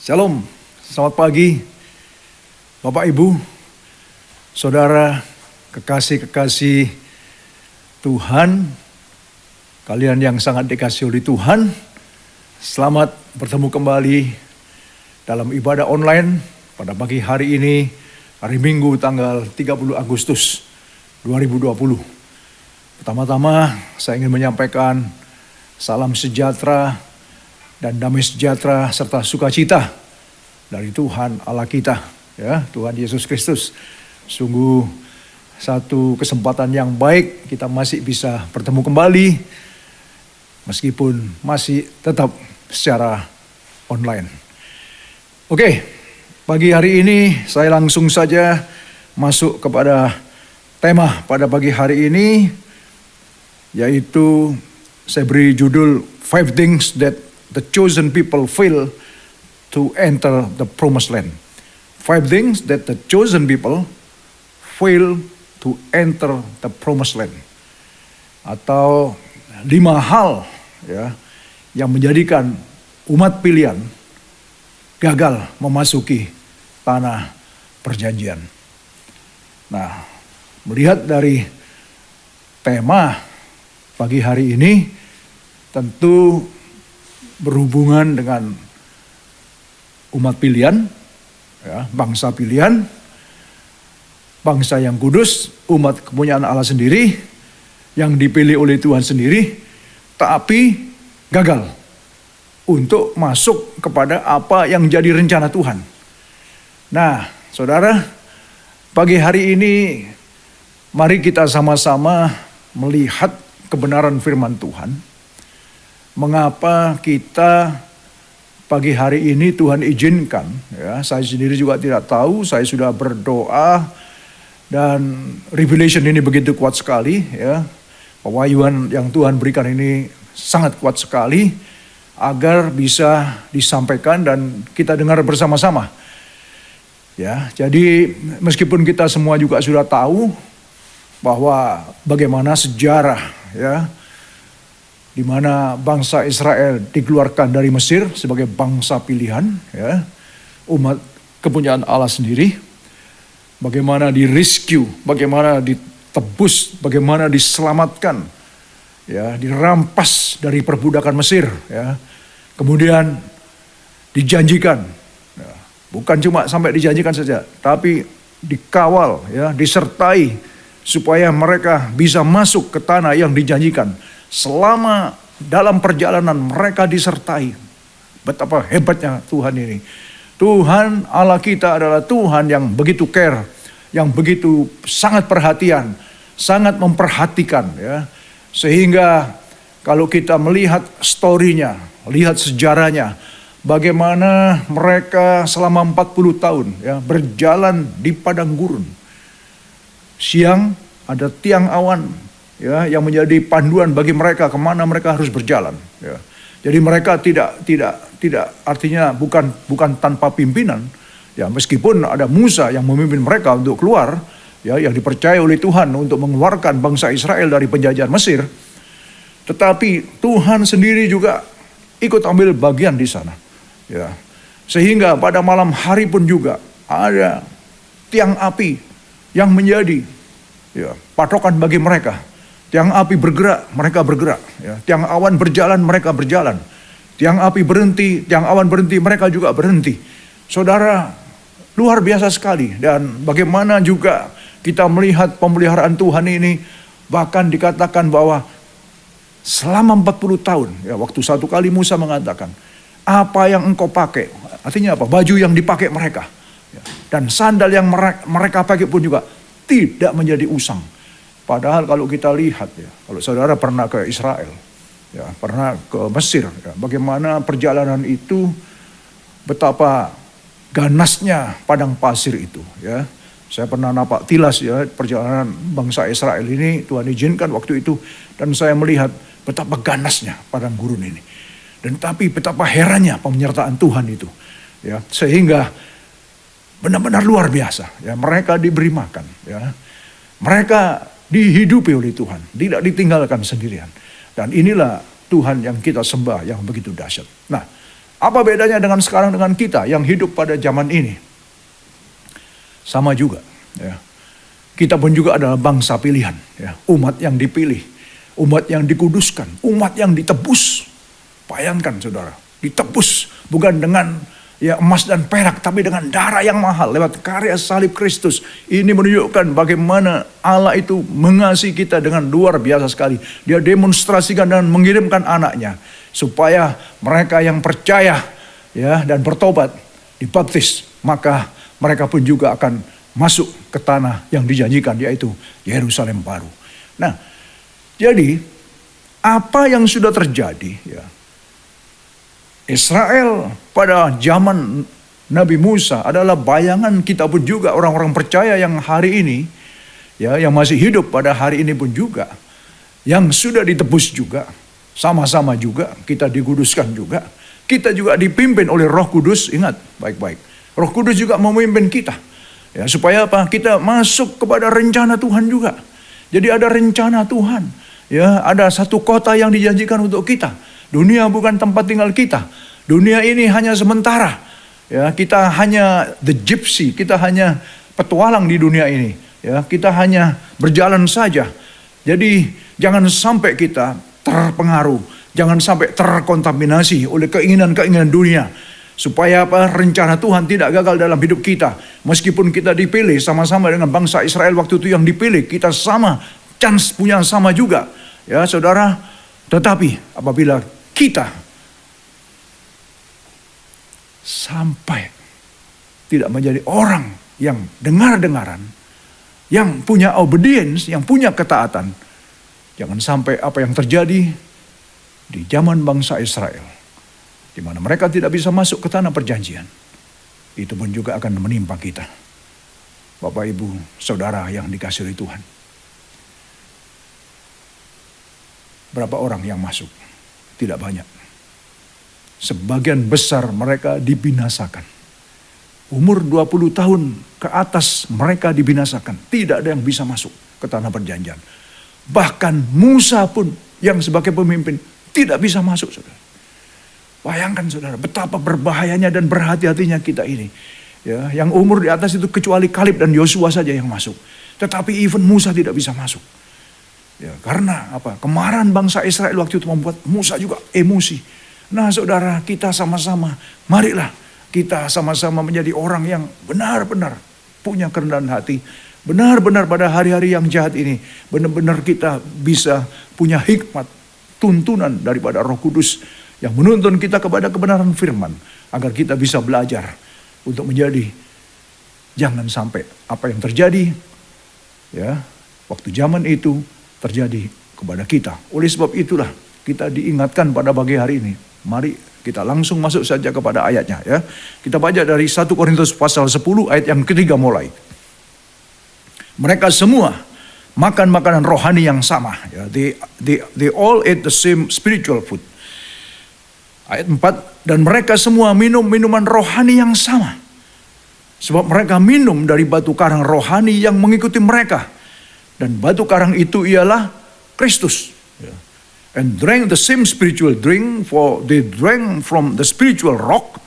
Shalom, selamat pagi Bapak Ibu, Saudara, kekasih-kekasih Tuhan, kalian yang sangat dikasihi oleh Tuhan. Selamat bertemu kembali dalam ibadah online pada pagi hari ini, hari Minggu tanggal 30 Agustus 2020. Pertama-tama saya ingin menyampaikan salam sejahtera dan damai sejahtera serta sukacita dari Tuhan Allah kita, ya, Tuhan Yesus Kristus. Sungguh satu kesempatan yang baik kita masih bisa bertemu kembali meskipun masih tetap secara online. Oke, pagi hari ini saya langsung saja masuk kepada tema pada pagi hari ini, yaitu saya beri judul 5 Things That the Chosen People Fail to Enter the Promised Land. 5 things that the chosen people fail to enter the Promised Land. Atau 5 hal, ya, yang menjadikan umat pilihan gagal memasuki tanah perjanjian. Nah, melihat dari tema pagi hari ini, tentu berhubungan dengan umat pilihan, ya, bangsa pilihan, bangsa yang kudus, umat kepunyaan Allah sendiri, yang dipilih oleh Tuhan sendiri, tapi gagal untuk masuk kepada apa yang jadi rencana Tuhan. Nah, saudara, pagi hari ini mari kita sama-sama melihat kebenaran firman Tuhan. Mengapa kita pagi hari ini Tuhan izinkan, ya, saya sendiri juga tidak tahu, saya sudah berdoa dan revelation ini begitu kuat sekali, ya. Pewahyuan yang Tuhan berikan ini sangat kuat sekali agar bisa disampaikan dan kita dengar bersama-sama. Ya, jadi meskipun kita semua juga sudah tahu bahwa bagaimana sejarah, ya, di mana bangsa Israel dikeluarkan dari Mesir sebagai bangsa pilihan, ya, umat kepunyaan Allah sendiri, bagaimana di-rescue, bagaimana ditebus, bagaimana diselamatkan, ya, dirampas dari perbudakan Mesir, ya, kemudian dijanjikan, ya, bukan cuma sampai dijanjikan saja, tapi dikawal, ya, disertai supaya mereka bisa masuk ke tanah yang dijanjikan. Selama dalam perjalanan mereka disertai. Betapa hebatnya Tuhan ini. Tuhan Allah kita adalah Tuhan yang begitu care, yang begitu sangat perhatian, sangat memperhatikan, ya. Sehingga kalau kita melihat story-nya, lihat sejarahnya, bagaimana mereka selama 40 tahun, ya, berjalan di padang gurun. Siang ada tiang awan, ya, yang menjadi panduan bagi mereka kemana mereka harus berjalan, ya. Jadi mereka tidak artinya bukan tanpa pimpinan, ya, meskipun ada Musa yang memimpin mereka untuk keluar, ya, yang dipercaya oleh Tuhan untuk mengeluarkan bangsa Israel dari penjajahan Mesir, tetapi Tuhan sendiri juga ikut ambil bagian di sana, ya. Sehingga pada malam hari pun juga ada tiang api yang menjadi, ya, patokan bagi mereka. Tiang api bergerak, mereka bergerak, ya. Tiang awan berjalan, mereka berjalan. Tiang api berhenti, tiang awan berhenti, mereka juga berhenti. Saudara, luar biasa sekali. Dan bagaimana juga kita melihat pemeliharaan Tuhan ini, bahkan dikatakan bahwa selama 40 tahun, ya, waktu satu kali Musa mengatakan, apa yang engkau pakai, artinya apa? Baju yang dipakai mereka, ya, dan sandal yang mereka pakai pun juga tidak menjadi usang. Padahal kalau kita lihat, ya, kalau saudara pernah ke Israel, ya, pernah ke Mesir, ya, bagaimana perjalanan itu, betapa ganasnya padang pasir itu, ya. Saya pernah napak tilas, ya, perjalanan bangsa Israel ini, Tuhan izinkan waktu itu, dan saya melihat betapa ganasnya padang gurun ini. Dan tapi betapa herannya penyertaan Tuhan itu, ya, sehingga benar-benar luar biasa, ya, mereka diberi makan, ya. Mereka dihidupi oleh Tuhan, tidak ditinggalkan sendirian. Dan inilah Tuhan yang kita sembah yang begitu dahsyat. Nah, Apa bedanya dengan sekarang dengan kita yang hidup pada zaman ini? Sama juga. Ya. Kita pun juga adalah bangsa pilihan. Ya. Umat yang dipilih. Umat yang dikuduskan. Umat yang ditebus. Bayangkan saudara. Ditebus bukan dengan emas dan perak, tapi dengan darah yang mahal lewat karya salib Kristus. Ini menunjukkan bagaimana Allah itu mengasihi kita dengan luar biasa sekali. Dia demonstrasikan dan mengirimkan anaknya supaya mereka yang percaya dan bertobat dibaptis, maka mereka pun juga akan masuk ke tanah yang dijanjikan, yaitu Yerusalem baru. Nah, jadi apa yang sudah terjadi Israel pada zaman Nabi Musa adalah bayangan kita pun juga, orang-orang percaya yang hari ini, yang masih hidup pada hari ini pun juga, yang sudah ditebus juga, sama-sama juga, kita dikuduskan juga, kita juga dipimpin oleh Roh Kudus. Ingat baik-baik, Roh Kudus juga memimpin kita, supaya apa? Kita masuk kepada rencana Tuhan juga. Jadi ada rencana Tuhan, ada satu kota yang dijanjikan untuk kita. Dunia bukan tempat tinggal kita. Dunia ini hanya sementara. Kita hanya the gypsy, kita hanya petualang di dunia ini. Kita hanya berjalan saja. Jadi jangan sampai kita terpengaruh, jangan sampai terkontaminasi oleh keinginan-keinginan dunia. Supaya apa? Rencana Tuhan tidak gagal dalam hidup kita. Meskipun kita dipilih sama-sama dengan bangsa Israel waktu itu yang dipilih, kita sama, chance punya sama juga. Saudara, tetapi apabila kita sampai tidak menjadi orang yang dengar-dengaran, yang punya obedience, yang punya ketaatan, jangan sampai apa yang terjadi di zaman bangsa Israel, di mana mereka tidak bisa masuk ke tanah perjanjian, itu pun juga akan menimpa kita. Bapak, Ibu, Saudara yang dikasihi Tuhan. Berapa orang yang masuk? Tidak banyak. Sebagian besar mereka dibinasakan. Umur 20 tahun ke atas mereka dibinasakan. Tidak ada yang bisa masuk ke tanah perjanjian. Bahkan Musa pun yang sebagai pemimpin tidak bisa masuk, saudara. Bayangkan saudara, betapa berbahayanya dan berhati-hatinya kita ini. Yang umur di atas itu kecuali Kaleb dan Yosua saja yang masuk. Tetapi even Musa tidak bisa masuk. Karena apa? Kemarahan bangsa Israel waktu itu membuat Musa juga emosi. Nah saudara, kita sama-sama, marilah kita sama-sama menjadi orang yang benar-benar punya kerendahan hati. Benar-benar pada hari-hari yang jahat ini, benar-benar kita bisa punya hikmat, tuntunan daripada Roh Kudus yang menuntun kita kepada kebenaran firman. Agar kita bisa belajar untuk menjadi, jangan sampai apa yang terjadi waktu zaman itu terjadi kepada kita. Oleh sebab itulah kita diingatkan pada pagi hari ini. Mari kita langsung masuk saja kepada ayatnya. Kita baca dari 1 Korintus pasal 10 ayat yang ketiga mulai. Mereka semua makan makanan rohani yang sama. They all ate the same spiritual food. Ayat 4, dan mereka semua minum minuman rohani yang sama. Sebab mereka minum dari batu karang rohani yang mengikuti mereka. Dan batu karang itu ialah Kristus. And drank the same spiritual drink, for they drank from the spiritual rock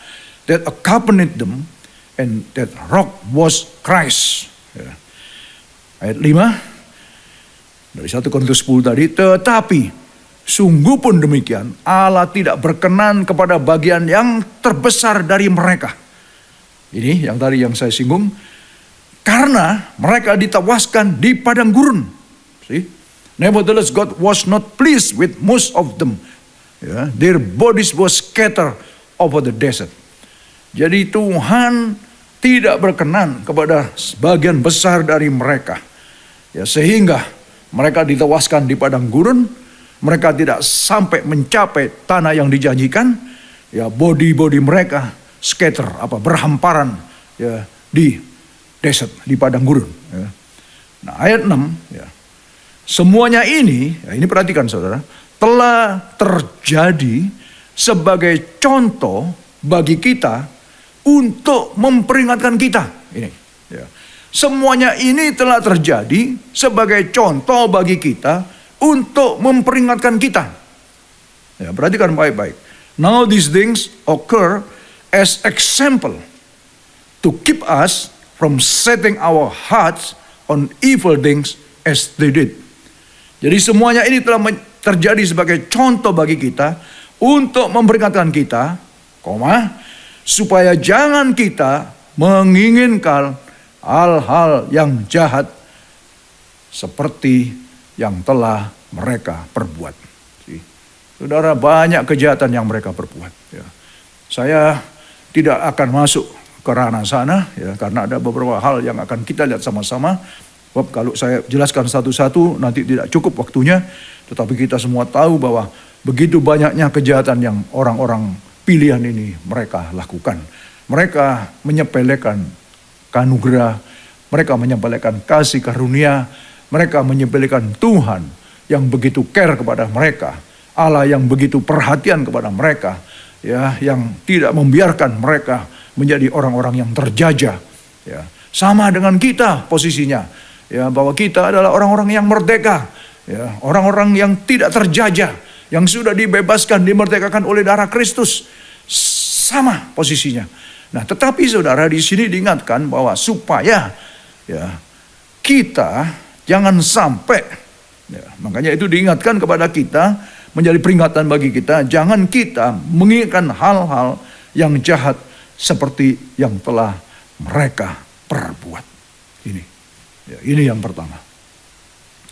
that accompanied them, and that rock was Christ. Ayat 5 dari 1 Korintus 10 tadi, tetapi sungguh pun demikian, Allah tidak berkenan kepada bagian yang terbesar dari mereka. Ini yang tadi yang saya singgung. Karena mereka ditewaskan di padang gurun. See? Nevertheless, God was not pleased with most of them. Their bodies were scattered over the desert. Jadi Tuhan tidak berkenan kepada sebagian besar dari mereka. Sehingga mereka ditewaskan di padang gurun. Mereka tidak sampai mencapai tanah yang dijanjikan. Body mereka scatter, berhamparan di desert, di padang gurun. Nah ayat 6, semuanya ini perhatikan saudara, telah terjadi sebagai contoh bagi kita untuk memperingatkan kita. Semuanya ini telah terjadi sebagai contoh bagi kita untuk memperingatkan kita. Perhatikan baik-baik. Now these things occur as example to keep us from setting our hearts on evil things as they did. Jadi semuanya ini telah terjadi sebagai contoh bagi kita untuk memperingatkan kita, supaya jangan kita menginginkan hal-hal yang jahat seperti yang telah mereka perbuat. Saudara, banyak kejahatan yang mereka perbuat. Ya. Saya tidak akan masuk ke ranah sana, ya, karena ada beberapa hal yang akan kita lihat sama-sama. Sebab kalau saya jelaskan satu-satu nanti tidak cukup waktunya. Tetapi kita semua tahu bahwa begitu banyaknya kejahatan yang orang-orang pilihan ini mereka lakukan. Mereka menyepelekan kanugerah, mereka menyepelekan kasih karunia, mereka menyepelekan Tuhan yang begitu care kepada mereka. Allah yang begitu perhatian kepada mereka, ya, yang tidak membiarkan mereka menjadi orang-orang yang terjajah, ya. Sama dengan kita posisinya, ya, bahwa kita adalah orang-orang yang merdeka, ya, orang-orang yang tidak terjajah, yang sudah dibebaskan, dimerdekakan oleh darah Kristus. Sama posisinya. Nah, tetapi saudara di sini diingatkan bahwa supaya, ya, kita jangan sampai, ya, makanya itu diingatkan kepada kita, menjadi peringatan bagi kita, jangan kita menginginkan hal-hal yang jahat seperti yang telah mereka perbuat. Ini, ya, ini yang pertama.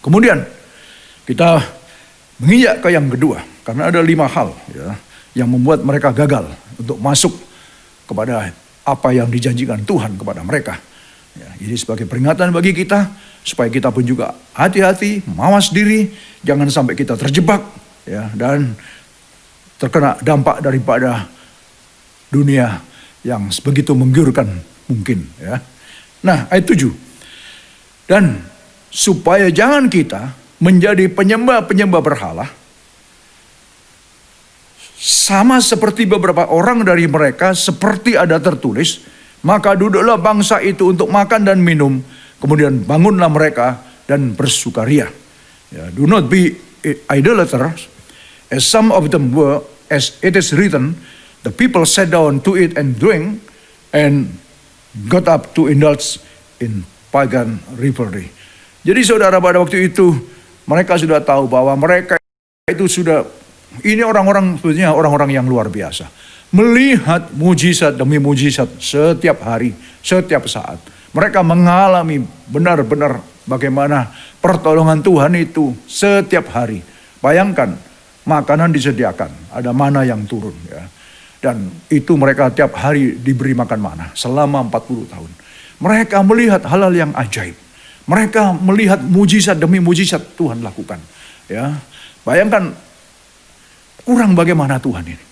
Kemudian kita menginjak ke yang kedua, karena ada 5 hal, ya, yang membuat mereka gagal untuk masuk kepada apa yang dijanjikan Tuhan kepada mereka. Ya, ini sebagai peringatan bagi kita, supaya kita pun juga hati-hati, mawas diri, jangan sampai kita terjebak, ya, dan terkena dampak daripada dunia yang begitu menggiurkan mungkin, ya. Nah, ayat 7. Dan supaya jangan kita menjadi penyembah-penyembah berhala, sama seperti beberapa orang dari mereka, seperti ada tertulis, maka duduklah bangsa itu untuk makan dan minum, kemudian bangunlah mereka dan bersukaria. Ya, do not be idolaters, as some of them were, as it is written, the people sat down to eat and drink, and got up to indulge in pagan revelry. Jadi saudara, pada waktu itu mereka sudah tahu bahwa mereka itu sudah, ini orang-orang sebetulnya orang-orang yang luar biasa, melihat mujizat demi mujizat setiap hari, setiap saat. Mereka mengalami benar-benar bagaimana pertolongan Tuhan itu setiap hari. Bayangkan, makanan disediakan, ada mana yang turun, ya. Dan itu mereka tiap hari diberi makan mana selama 40 tahun. Mereka melihat hal-hal yang ajaib. Mereka melihat mujizat demi mujizat Tuhan lakukan, ya. Bayangkan kurang bagaimana Tuhan ini.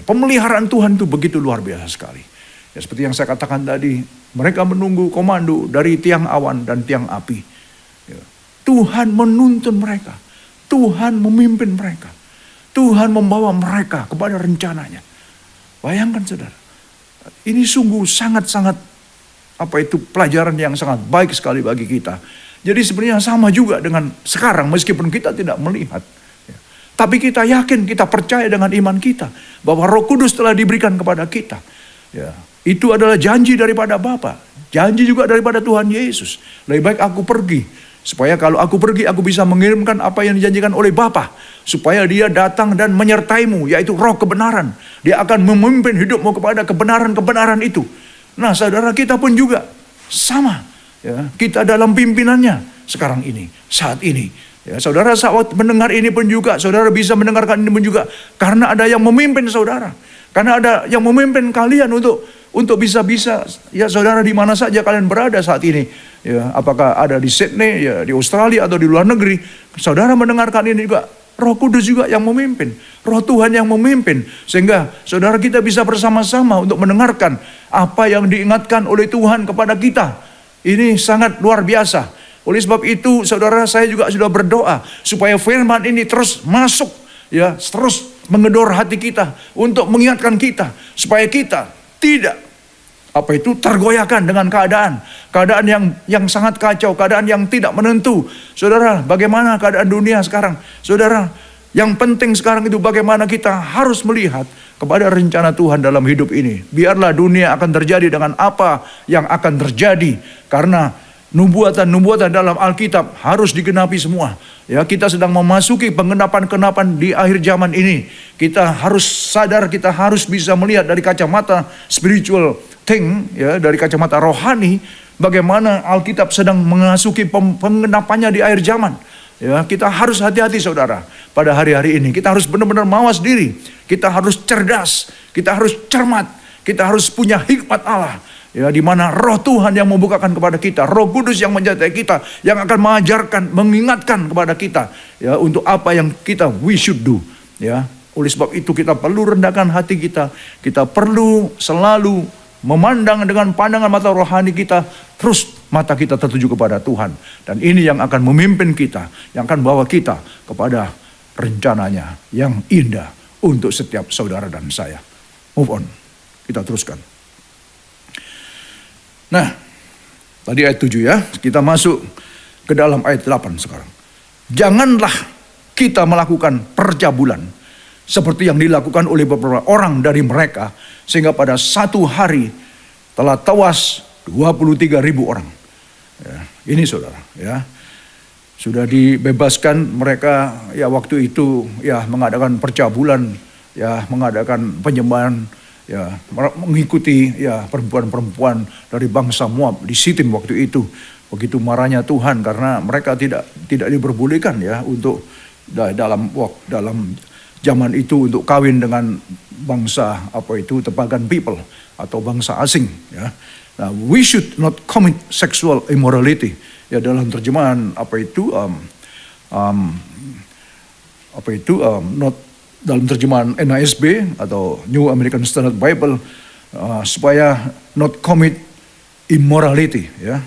Pemeliharaan Tuhan itu begitu luar biasa sekali. Ya, seperti yang saya katakan tadi, mereka menunggu komando dari tiang awan dan tiang api. Ya. Tuhan menuntun mereka. Tuhan memimpin mereka. Tuhan membawa mereka kepada rencananya. Bayangkan saudara, ini sungguh sangat-sangat pelajaran yang sangat baik sekali bagi kita. Jadi sebenarnya sama juga dengan sekarang, meskipun kita tidak melihat. Ya. Tapi kita yakin, kita percaya dengan iman kita, bahwa Roh Kudus telah diberikan kepada kita. Ya. Itu adalah janji daripada Bapa, janji juga daripada Tuhan Yesus. Lebih baik aku pergi, supaya kalau aku pergi aku bisa mengirimkan apa yang dijanjikan oleh Bapa, supaya Dia datang dan menyertaimu, yaitu Roh kebenaran. Dia akan memimpin hidupmu kepada kebenaran-kebenaran itu. Nah, saudara, kita pun juga sama, ya, kita dalam pimpinannya sekarang ini, saat ini. Ya, saudara, saat mendengar ini pun juga, saudara bisa mendengarkan ini pun juga karena ada yang memimpin saudara, karena ada yang memimpin kalian untuk bisa-bisa, ya saudara, di mana saja kalian berada saat ini, ya, apakah ada di Sydney, ya, di Australia atau di luar negeri, saudara mendengarkan ini juga, Roh Kudus juga yang memimpin, Roh Tuhan yang memimpin, sehingga saudara kita bisa bersama-sama untuk mendengarkan apa yang diingatkan oleh Tuhan kepada kita. Ini sangat luar biasa. Oleh sebab itu, saudara, saya juga sudah berdoa supaya firman ini terus masuk, ya, terus menggedor hati kita untuk mengingatkan kita supaya kita tidak tergoyahkan dengan keadaan yang sangat kacau, keadaan yang tidak menentu. Saudara, bagaimana keadaan dunia sekarang? Saudara, Yang penting sekarang itu bagaimana kita harus melihat kepada rencana Tuhan dalam hidup ini. Biarlah dunia akan terjadi dengan apa yang akan terjadi. Karena nubuatan-nubuatan dalam Alkitab harus digenapi semua. Ya, kita sedang memasuki penggenapan-kenapan di akhir zaman ini. Kita harus sadar, kita harus bisa melihat dari kacamata spiritual thing, ya, dari kacamata rohani, bagaimana Alkitab sedang memasuki penggenapannya di akhir zaman. Ya, kita harus hati-hati saudara pada hari-hari ini. Kita harus benar-benar mawas diri. Kita harus cerdas, kita harus cermat, kita harus punya hikmat Allah. Ya, di mana Roh Tuhan yang membukakan kepada kita, Roh Kudus yang menyertai kita, yang akan mengajarkan, mengingatkan kepada kita, ya, untuk apa yang we should do. Ya, oleh sebab itu kita perlu rendahkan hati kita. Kita perlu selalu memandang dengan pandangan mata rohani kita, terus mata kita tertuju kepada Tuhan. Dan ini yang akan memimpin kita, yang akan bawa kita kepada rencananya yang indah untuk setiap saudara dan saya. Move on, kita teruskan. Nah, tadi ayat 7 ya, kita masuk ke dalam ayat 8 sekarang. Janganlah kita melakukan percabulan seperti yang dilakukan oleh beberapa orang dari mereka, sehingga pada satu hari telah tewas 23.000 orang. Ya, ini saudara, ya, sudah dibebaskan mereka, ya, waktu itu, ya, mengadakan percabulan, ya, mengadakan penyembahan, ya, mengikuti, ya, perempuan-perempuan dari bangsa Moab di Sitim waktu itu. Begitu marahnya Tuhan karena mereka tidak diperbolehkan, ya, untuk dalam zaman itu untuk kawin dengan bangsa pagan people atau bangsa asing, ya. Nah, we should not commit sexual immorality. Ya, dalam terjemahan not dalam terjemahan NASB atau New American Standard Bible, supaya not commit immorality, ya.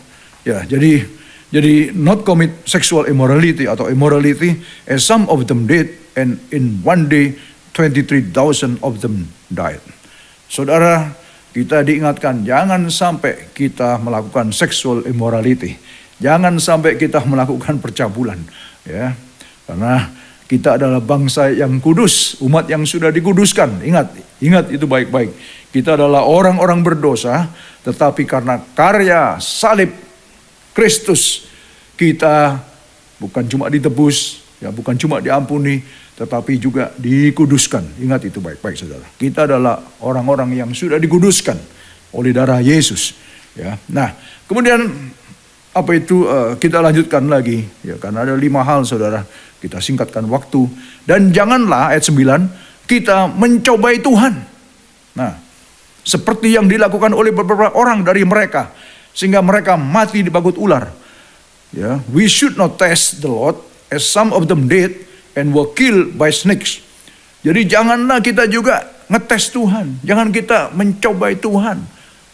Ya, jadi not commit sexual immorality atau immorality, as some of them did, and in one day 23,000 of them died. Saudara, kita diingatkan jangan sampai kita melakukan sexual immorality, jangan sampai kita melakukan percabulan, ya, karena kita adalah bangsa yang kudus, umat yang sudah dikuduskan. Ingat itu baik-baik. Kita adalah orang-orang berdosa, tetapi karena karya salib Kristus, kita bukan cuma ditebus, ya, bukan cuma diampuni, tetapi juga dikuduskan. Ingat itu baik-baik saudara. Kita adalah orang-orang yang sudah dikuduskan oleh darah Yesus. Ya. Nah, kemudian kita lanjutkan lagi, ya, karena ada 5 hal saudara. Kita singkatkan waktu. Dan janganlah, ayat 9, kita mencobai Tuhan. Nah, seperti yang dilakukan oleh beberapa orang dari mereka, sehingga mereka mati dibagut ular. Ya, we should not test the Lord as some of them did and were killed by snakes. Jadi janganlah kita juga ngetes Tuhan, jangan kita mencobai Tuhan.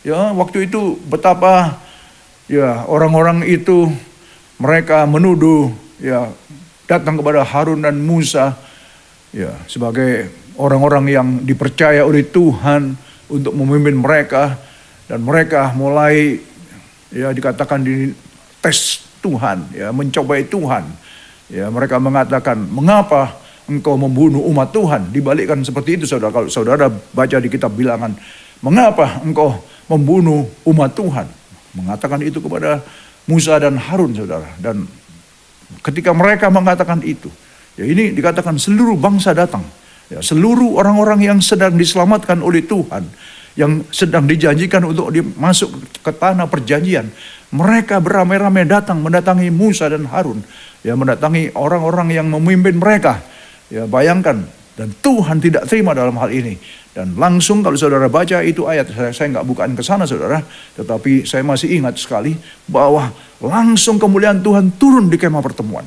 Ya, waktu itu betapa, ya, orang-orang itu mereka menuduh, ya, datang kepada Harun dan Musa, ya, sebagai orang-orang yang dipercaya oleh Tuhan untuk memimpin mereka, dan mereka mulai, ya, dikatakan di tes Tuhan, ya, mencobai Tuhan. Ya, mereka mengatakan, mengapa engkau membunuh umat Tuhan? Dibalikkan seperti itu saudara. Kalau saudara baca di kitab Bilangan, mengapa engkau membunuh umat Tuhan? Mengatakan itu kepada Musa dan Harun saudara. Dan ketika mereka mengatakan itu, ya, ini dikatakan seluruh bangsa datang. Ya, seluruh orang-orang yang sedang diselamatkan oleh Tuhan, yang sedang dijanjikan untuk masuk ke tanah perjanjian, mereka beramai-ramai datang mendatangi Musa dan Harun, ya, mendatangi orang-orang yang memimpin mereka. Ya, bayangkan, dan Tuhan tidak terima dalam hal ini. Dan langsung kalau saudara baca itu ayat, saya nggak bukaan ke sana saudara, tetapi saya masih ingat sekali bahwa langsung kemuliaan Tuhan turun di kemah pertemuan.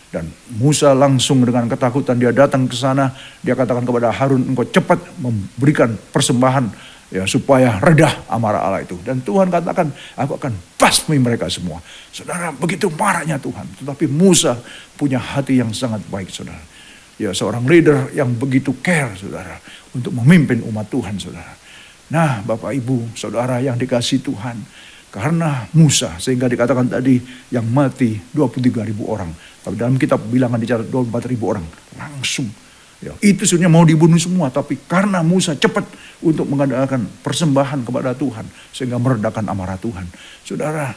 Dan Musa langsung dengan ketakutan dia datang ke sana, dia katakan kepada Harun, engkau cepat memberikan persembahan, ya, supaya redah amarah Allah itu. Dan Tuhan katakan, aku akan basmi mereka semua. Saudara, begitu marahnya Tuhan. Tetapi Musa punya hati yang sangat baik saudara. Ya, seorang leader yang begitu care saudara, untuk memimpin umat Tuhan saudara. Nah, Bapak Ibu, saudara yang dikasihi Tuhan, Karena Musa, sehingga dikatakan tadi yang mati 23.000 orang. Tapi dalam kitab bilangan dicatat 24.000 orang. Langsung. Ya, itu sebenarnya mau dibunuh semua, tapi karena Musa cepat untuk mengadakan persembahan kepada Tuhan, sehingga meredakan amarah Tuhan. Saudara,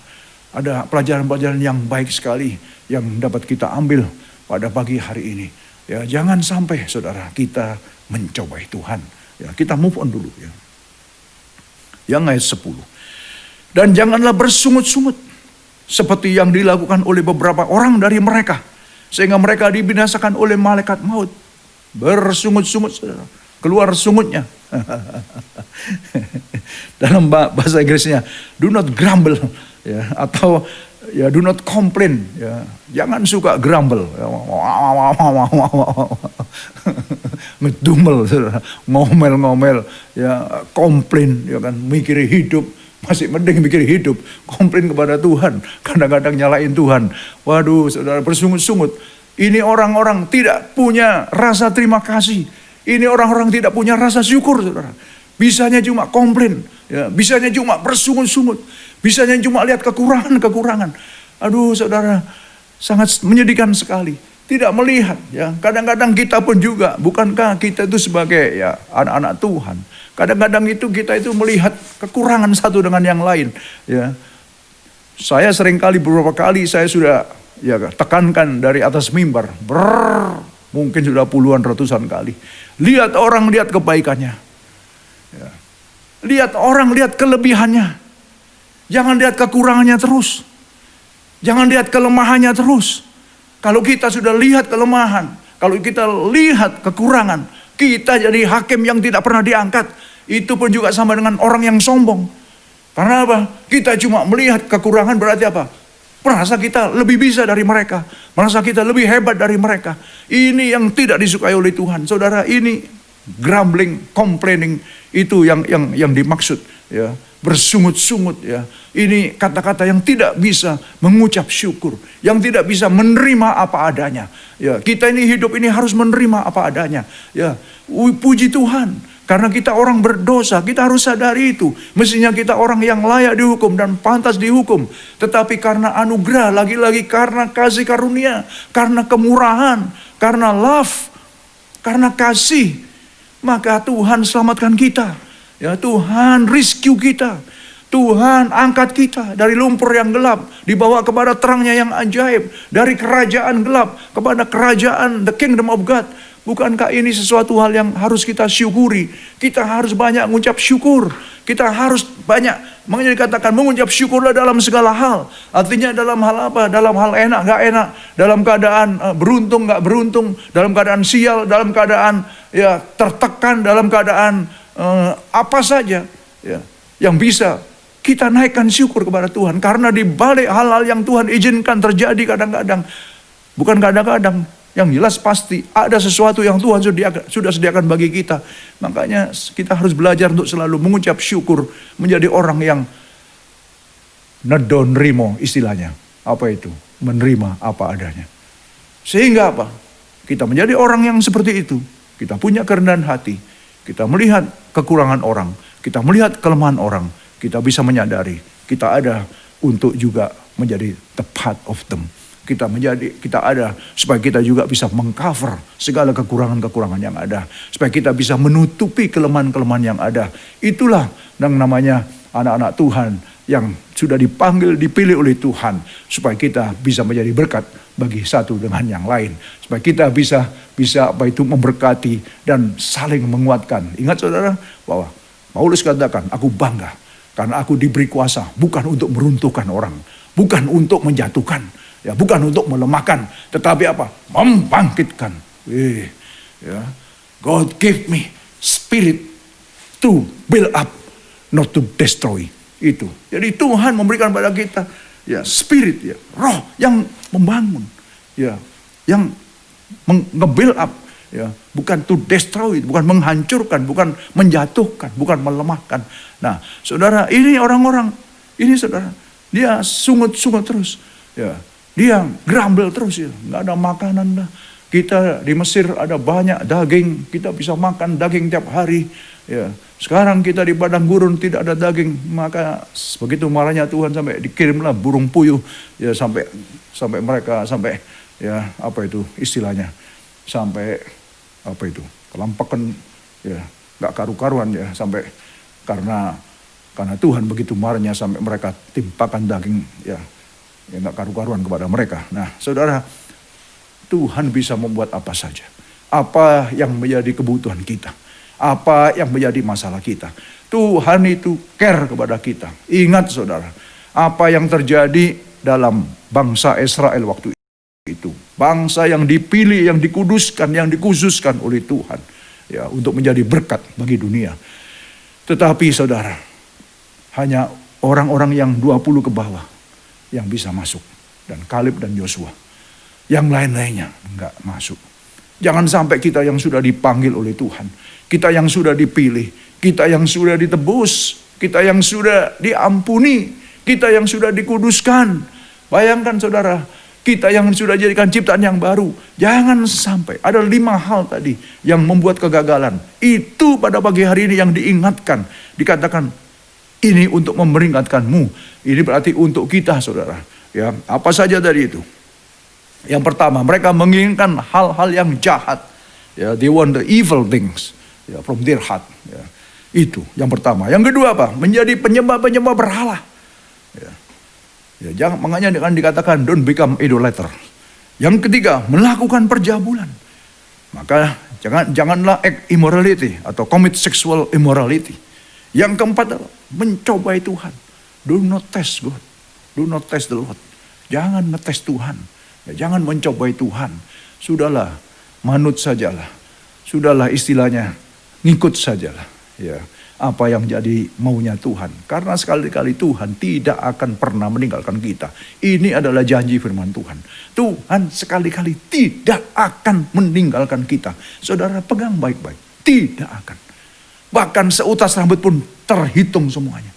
ada pelajaran-pelajaran yang baik sekali yang dapat kita ambil pada pagi hari ini. Ya, jangan sampai saudara kita mencobai Tuhan. Ya, kita move on dulu ya. Yang ayat 10. Dan janganlah bersungut-sungut seperti yang dilakukan oleh beberapa orang dari mereka, sehingga mereka dibinasakan oleh malaikat maut. Bersungut-sungut, saudara. Keluar sungutnya. Dalam bahasa Inggrisnya, do not grumble, ya, atau ya do not complain, ya. Jangan suka grumble, ya. Ngedumel, saudara. Ngomel-ngomel, ya, komplain, ya kan, mikir hidup. Masih mending mikir hidup, komplain kepada Tuhan, kadang-kadang nyalain Tuhan. Waduh, saudara, bersungut-sungut. Ini orang-orang tidak punya rasa terima kasih. Ini orang-orang tidak punya rasa syukur, saudara. Bisanya cuma komplain, ya, bisanya cuma bersungut-sungut, bisanya cuma lihat kekurangan-kekurangan. Aduh, saudara, sangat menyedihkan sekali. Tidak melihat, ya. Kadang-kadang kita pun juga, bukankah kita itu sebagai ya anak-anak Tuhan. Kadang-kadang itu kita itu melihat kekurangan satu dengan yang lain, ya. Saya seringkali beberapa kali saya sudah ya tekankan dari atas mimbar, mungkin sudah puluhan ratusan kali. Lihat orang, lihat kebaikannya, ya. Lihat orang, lihat kelebihannya. Jangan lihat kekurangannya terus, jangan lihat kelemahannya terus. Kalau kita sudah lihat kelemahan, kalau kita lihat kekurangan, kita jadi hakim yang tidak pernah diangkat. Itu pun juga sama dengan orang yang sombong. Karena apa? Kita cuma melihat kekurangan, berarti apa? Merasa kita lebih bisa dari mereka, merasa kita lebih hebat dari mereka. Ini yang tidak disukai oleh Tuhan. Saudara, ini grumbling, complaining, itu yang dimaksud, ya. Bersungut-sungut, ya. Ini kata-kata yang tidak bisa mengucap syukur, yang tidak bisa menerima apa adanya. Ya, kita ini hidup ini harus menerima apa adanya. Ya, puji Tuhan, karena kita orang berdosa, kita harus sadari itu. Mestinya kita orang yang layak dihukum dan pantas dihukum, tetapi karena anugerah, lagi-lagi karena kasih karunia, karena kemurahan, karena love, karena kasih, maka Tuhan selamatkan kita. Ya, Tuhan rescue kita. Tuhan angkat kita dari lumpur yang gelap, dibawa kepada terangnya yang ajaib, dari kerajaan gelap kepada kerajaan the kingdom of God. Bukankah ini sesuatu hal yang harus kita syukuri? Kita harus banyak mengucap syukur. Kita harus banyak, makanya dikatakan mengucap syukurlah dalam segala hal. Artinya dalam hal apa? Dalam hal enak, gak enak. Dalam keadaan beruntung, gak beruntung. Dalam keadaan sial, dalam keadaan ya tertekan, dalam keadaan apa saja, ya, yang bisa kita naikkan syukur kepada Tuhan. Karena di balik hal-hal yang Tuhan izinkan terjadi kadang-kadang, bukan kadang-kadang, yang jelas pasti ada sesuatu yang Tuhan sudah sediakan bagi kita. Makanya kita harus belajar untuk selalu mengucap syukur, menjadi orang yang nedon rimo istilahnya. Apa itu? Menerima apa adanya. Sehingga apa? Kita menjadi orang yang seperti itu. Kita punya kerendahan hati. Kita melihat kekurangan orang, kita melihat kelemahan orang, kita bisa menyadari kita ada untuk juga menjadi the part of them. Kita ada supaya kita juga bisa mengcover segala kekurangan-kekurangan yang ada, supaya kita bisa menutupi kelemahan-kelemahan yang ada. Itulah yang namanya anak-anak Tuhan yang sudah dipanggil, dipilih oleh Tuhan, supaya kita bisa menjadi berkat bagi satu dengan yang lain, supaya kita bisa apa itu memberkati dan saling menguatkan. Ingat saudara bahwa Paulus katakan, aku bangga karena aku diberi kuasa bukan untuk meruntuhkan orang, bukan untuk menjatuhkan, ya, bukan untuk melemahkan, tetapi apa? Membangkitkan. Ya. God give me spirit to build up, not to destroy. Itu. Jadi Tuhan memberikan pada kita ya spirit, ya, roh yang membangun, ya, yang nge-build up, ya, bukan to destroy, bukan menghancurkan, bukan menjatuhkan, bukan melemahkan. Nah, saudara, ini orang-orang ini, saudara, dia sungut-sungut terus, ya, dia grumble terus, ya, nggak ada makanan dah. Kita di Mesir ada banyak daging, kita bisa makan daging tiap hari, Ya, sekarang kita di padang gurun tidak ada daging, maka begitu marahnya Tuhan sampai dikirimlah burung puyuh, ya sampai mereka sampai ya apa itu istilahnya, sampai apa itu kelampakan, ya nggak karu-karuan ya, sampai karena Tuhan begitu marahnya sampai mereka timpakan daging ya nggak karu-karuan kepada mereka. Nah, saudara, Tuhan bisa membuat apa saja, apa yang menjadi kebutuhan kita, apa yang menjadi masalah kita. Tuhan itu care kepada kita. Ingat saudara, apa yang terjadi dalam bangsa Israel waktu itu. Bangsa yang dipilih, yang dikuduskan, yang dikhususkan oleh Tuhan. Ya, untuk menjadi berkat bagi dunia. Tetapi saudara, hanya orang-orang yang 20 ke bawah yang bisa masuk. Dan Kaleb dan Yosua. Yang lain-lainnya enggak masuk. Jangan sampai kita yang sudah dipanggil oleh Tuhan, kita yang sudah dipilih, kita yang sudah ditebus, kita yang sudah diampuni, kita yang sudah dikuduskan. Bayangkan saudara, kita yang sudah jadikan ciptaan yang baru. Jangan sampai ada 5 hal tadi yang membuat kegagalan. Itu pada pagi hari ini yang diingatkan. Dikatakan ini untuk memperingatkanmu. Ini berarti untuk kita saudara. Ya, apa saja dari itu? Yang pertama, mereka menginginkan hal-hal yang jahat. Ya, they want the evil things ya, from their heart. Ya, itu yang pertama. Yang kedua apa? Menjadi penyembah-penyembah berhala. Ya, makanya dikatakan don't become idolater. Yang ketiga, melakukan perjabulan. Maka janganlah act immorality atau commit sexual immorality. Yang keempat adalah mencobai Tuhan. Do not test God. Do not test the Lord. Jangan ngetes Tuhan. Ya, jangan mencobai Tuhan. Sudahlah, manut sajalah. Sudahlah istilahnya, ngikut sajalah. Ya, apa yang jadi maunya Tuhan. Karena sekali-kali Tuhan tidak akan pernah meninggalkan kita. Ini adalah janji firman Tuhan. Tuhan sekali-kali tidak akan meninggalkan kita. Saudara pegang baik-baik. Tidak akan. Bahkan seutas rambut pun terhitung semuanya.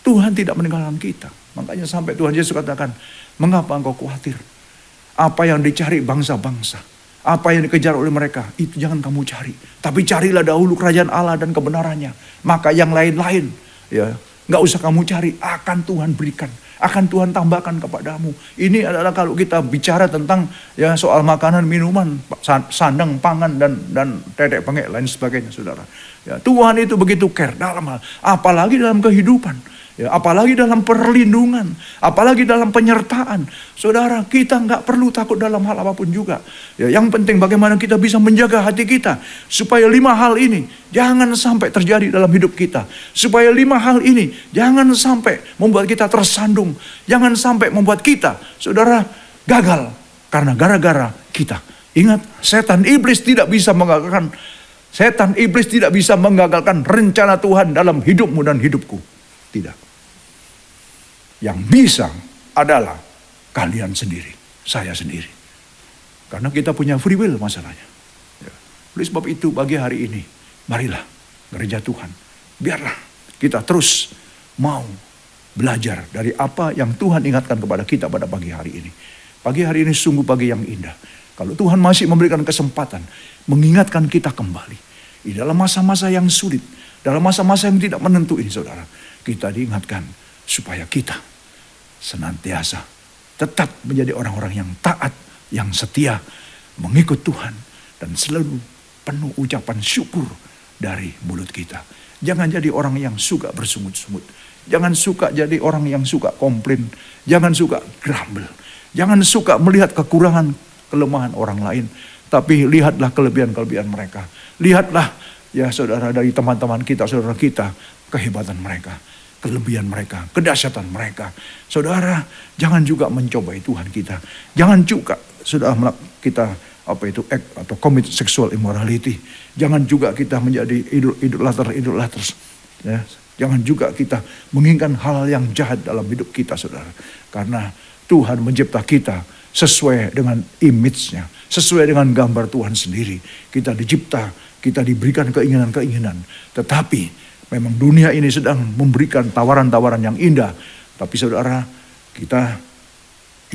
Tuhan tidak meninggalkan kita. Makanya sampai Tuhan Yesus katakan, mengapa engkau khawatir? Apa yang dicari bangsa-bangsa, apa yang dikejar oleh mereka, itu jangan kamu cari. Tapi carilah dahulu kerajaan Allah dan kebenarannya. Maka yang lain-lain, ya, nggak usah kamu cari, akan Tuhan berikan, akan Tuhan tambahkan kepadamu. Ini adalah kalau kita bicara tentang ya soal makanan, minuman, sandang, pangan dan tetek pengek lain sebagainya, saudara. Ya, Tuhan itu begitu care dalam hal, apalagi dalam kehidupan. Ya, apalagi dalam perlindungan, apalagi dalam penyertaan. Saudara, kita nggak perlu takut dalam hal apapun juga. Ya, yang penting bagaimana kita bisa menjaga hati kita. Supaya 5 hal ini jangan sampai terjadi dalam hidup kita. Supaya 5 hal ini jangan sampai membuat kita tersandung. Jangan sampai membuat kita, saudara, gagal. Karena gara-gara kita. Ingat, setan iblis tidak bisa menggagalkan. Setan iblis tidak bisa menggagalkan rencana Tuhan dalam hidupmu dan hidupku. Tidak. Yang bisa adalah kalian sendiri, saya sendiri. Karena kita punya free will masalahnya. Ya. Oleh sebab itu pagi hari ini, marilah gereja Tuhan. Biarlah kita terus mau belajar dari apa yang Tuhan ingatkan kepada kita pada pagi hari ini. Pagi hari ini sungguh pagi yang indah. Kalau Tuhan masih memberikan kesempatan, mengingatkan kita kembali. Di dalam masa-masa yang sulit, dalam masa-masa yang tidak menentu ini saudara. Kita diingatkan supaya kita senantiasa tetap menjadi orang-orang yang taat, yang setia, mengikut Tuhan. Dan selalu penuh ucapan syukur dari mulut kita. Jangan jadi orang yang suka bersungut-sungut. Jangan suka jadi orang yang suka komplain. Jangan suka grumble. Jangan suka melihat kekurangan, kelemahan orang lain. Tapi lihatlah kelebihan-kelebihan mereka. Lihatlah ya saudara dari teman-teman kita, saudara kita, kehebatan mereka. Kelebihan mereka, kedahsyatan mereka. Saudara, jangan juga mencobai Tuhan kita. Jangan juga sudah kita act atau commit sexual immorality. Jangan juga kita menjadi idolaters. Ya. Jangan juga kita menginginkan hal yang jahat dalam hidup kita, saudara. Karena Tuhan mencipta kita sesuai dengan image-nya, sesuai dengan gambar Tuhan sendiri. Kita dicipta, kita diberikan keinginan-keinginan. Tetapi memang dunia ini sedang memberikan tawaran-tawaran yang indah. Tapi saudara, kita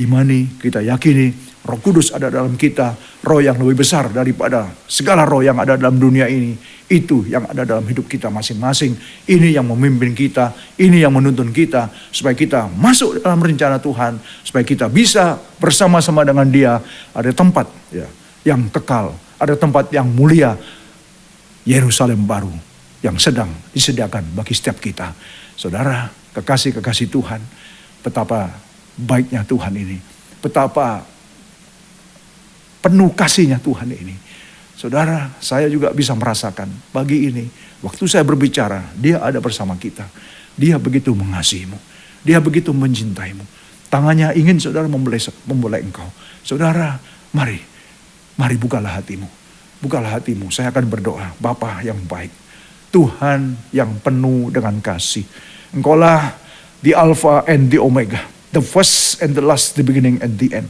imani, kita yakini Roh Kudus ada dalam kita. Roh yang lebih besar daripada segala roh yang ada dalam dunia ini. Itu yang ada dalam hidup kita masing-masing. Ini yang memimpin kita, ini yang menuntun kita, supaya kita masuk dalam rencana Tuhan, supaya kita bisa bersama-sama dengan Dia. Ada tempat ya, yang kekal, ada tempat yang mulia, Yerusalem baru, yang sedang disediakan bagi setiap kita. Saudara, kekasih-kekasih Tuhan, betapa baiknya Tuhan ini, betapa penuh kasihnya Tuhan ini. Saudara, saya juga bisa merasakan pagi ini, waktu saya berbicara, Dia ada bersama kita. Dia begitu mengasihimu, Dia begitu mencintaimu. Tangannya ingin saudara membelai engkau. Saudara, mari bukalah hatimu. Bukalah hatimu, saya akan berdoa. Bapa yang baik, Tuhan yang penuh dengan kasih. Engkaulah the Alpha and the Omega, the first and the last, the beginning and the end.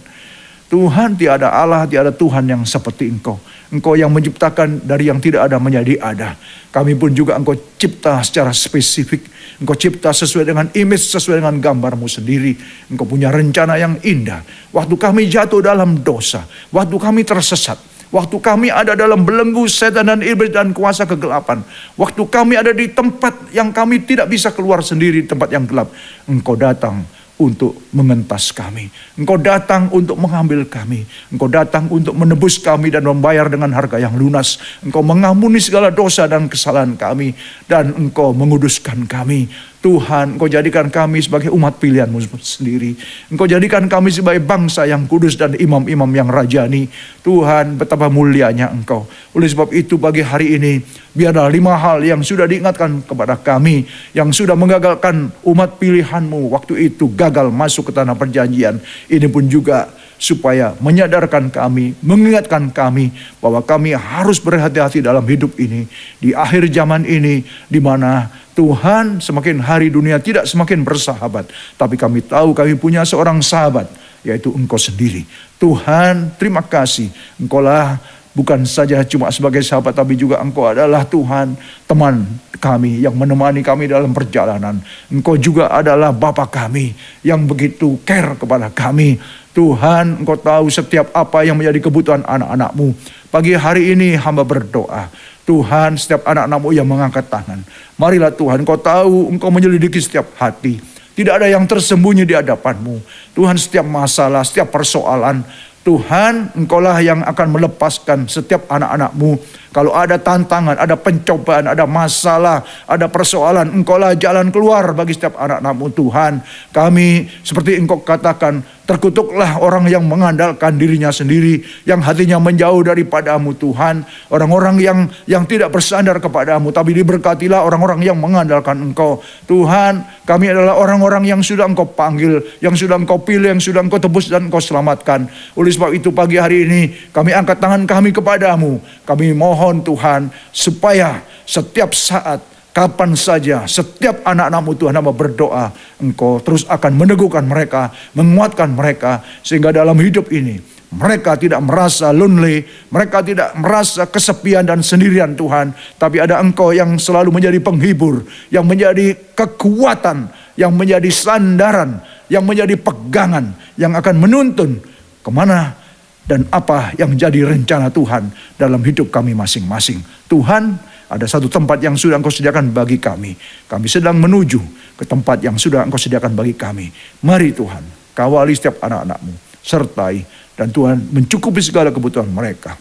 Tuhan, tiada Allah, tiada Tuhan yang seperti Engkau. Engkau yang menciptakan dari yang tidak ada menjadi ada. Kami pun juga Engkau cipta secara spesifik. Engkau cipta sesuai dengan image, sesuai dengan gambar-Mu sendiri. Engkau punya rencana yang indah. Waktu kami jatuh dalam dosa, waktu kami tersesat, waktu kami ada dalam belenggu setan dan iblis dan kuasa kegelapan, waktu kami ada di tempat yang kami tidak bisa keluar sendiri, tempat yang gelap, Engkau datang untuk mengentas kami. Engkau datang untuk mengambil kami. Engkau datang untuk menebus kami dan membayar dengan harga yang lunas. Engkau mengampuni segala dosa dan kesalahan kami. Dan Engkau menguduskan kami. Tuhan, Engkau jadikan kami sebagai umat pilihan-Mu sendiri. Engkau jadikan kami sebagai bangsa yang kudus dan imam-imam yang rajani. Tuhan, betapa mulianya Engkau. Oleh sebab itu pagi hari ini, biarlah 5 hal yang sudah diingatkan kepada kami, yang sudah menggagalkan umat pilihan-Mu waktu itu gagal masuk ke tanah perjanjian. Ini pun juga supaya menyadarkan kami, mengingatkan kami bahwa kami harus berhati-hati dalam hidup ini. Di akhir zaman ini, di mana Tuhan semakin hari dunia tidak semakin bersahabat. Tapi kami tahu kami punya seorang sahabat, yaitu Engkau sendiri. Tuhan, terima kasih. Engkaulah bukan saja cuma sebagai sahabat, tapi juga Engkau adalah Tuhan, teman kami yang menemani kami dalam perjalanan. Engkau juga adalah Bapa kami yang begitu care kepada kami. Tuhan, Engkau tahu setiap apa yang menjadi kebutuhan anak-anak-Mu. Pagi hari ini hamba berdoa, Tuhan, setiap anak-anak-Mu yang mengangkat tangan, marilah Tuhan, Engkau tahu, Engkau menyelidiki setiap hati. Tidak ada yang tersembunyi di hadapan-Mu. Tuhan, setiap masalah, setiap persoalan, Tuhan, Engkaulah yang akan melepaskan setiap anak-anak-Mu. Kalau ada tantangan, ada pencobaan, ada masalah, ada persoalan, Engkaulah jalan keluar bagi setiap anak-anak-Mu Tuhan. Kami seperti Engkau katakan, terkutuklah orang yang mengandalkan dirinya sendiri, yang hatinya menjauh daripada-Mu Tuhan. Orang-orang yang tidak bersandar kepada-Mu, tapi diberkatilah orang-orang yang mengandalkan Engkau. Tuhan, kami adalah orang-orang yang sudah Engkau panggil, yang sudah Engkau pilih, yang sudah Engkau tebus dan Engkau selamatkan. Oleh sebab itu pagi hari ini kami angkat tangan kami kepada-Mu. Kami mohon Tuhan supaya setiap saat, kapan saja, setiap anak-anak-Mu Tuhan, hamba berdoa, Engkau terus akan meneguhkan mereka, menguatkan mereka, sehingga dalam hidup ini mereka tidak merasa lonely, mereka tidak merasa kesepian dan sendirian Tuhan, tapi ada Engkau yang selalu menjadi penghibur, yang menjadi kekuatan, yang menjadi sandaran, yang menjadi pegangan, yang akan menuntun kemana dan apa yang menjadi rencana Tuhan dalam hidup kami masing-masing. Tuhan, ada satu tempat yang sudah Engkau sediakan bagi kami. Kami sedang menuju ke tempat yang sudah Engkau sediakan bagi kami. Mari Tuhan, kawali setiap anak-anak-Mu, sertai, dan Tuhan mencukupi segala kebutuhan mereka.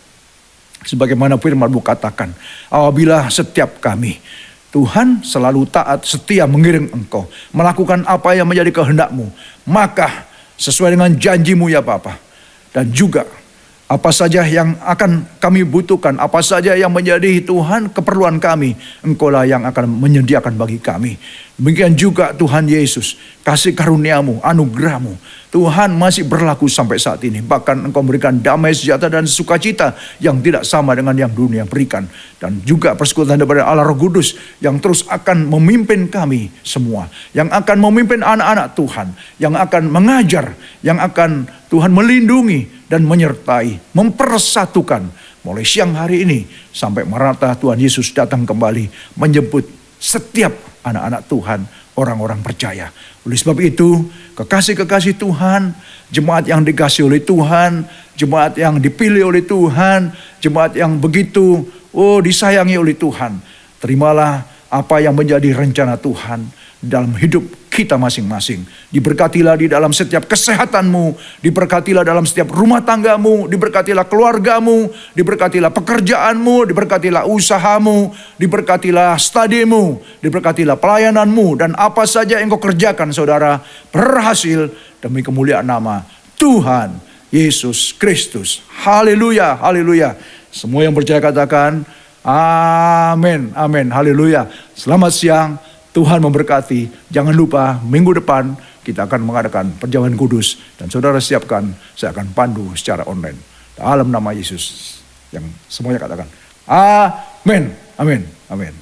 Sebagaimana firman-Mu katakan, apabila setiap kami, Tuhan, selalu taat, setia mengiring Engkau, melakukan apa yang menjadi kehendak-Mu, maka sesuai dengan janji-Mu ya Bapa, dan juga apa saja yang akan kami butuhkan, apa saja yang menjadi Tuhan keperluan kami, Engkaulah yang akan menyediakan bagi kami. Demikian juga Tuhan Yesus, kasih karunia-Mu, anugerah-Mu, Tuhan masih berlaku sampai saat ini. Bahkan Engkau memberikan damai sejahtera dan sukacita yang tidak sama dengan yang dunia berikan. Dan juga persekutuan daripada Allah Roh Kudus yang terus akan memimpin kami semua, yang akan memimpin anak-anak Tuhan, yang akan mengajar, yang akan Tuhan melindungi dan menyertai, mempersatukan mulai siang hari ini sampai merata Tuhan Yesus datang kembali menjemput setiap anak-anak Tuhan, orang-orang percaya. Oleh sebab itu, kekasih-kekasih Tuhan, jemaat yang dikasih oleh Tuhan, jemaat yang dipilih oleh Tuhan, jemaat yang begitu disayangi oleh Tuhan. Terimalah apa yang menjadi rencana Tuhan dalam hidup kita masing-masing. Diberkatilah di dalam setiap kesehatanmu, diberkatilah dalam setiap rumah tanggamu, diberkatilah keluargamu, diberkatilah pekerjaanmu, diberkatilah usahamu, diberkatilah studimu, diberkatilah pelayananmu, dan apa saja yang kau kerjakan saudara, berhasil demi kemuliaan nama Tuhan Yesus Kristus. Haleluya, haleluya. Semua yang percaya katakan amin, amin, haleluya. Selamat siang, Tuhan memberkati. Jangan lupa minggu depan kita akan mengadakan perjamuan kudus. Dan saudara siapkan, saya akan pandu secara online. Dalam nama Yesus. Yang semuanya katakan amin, amin, amin.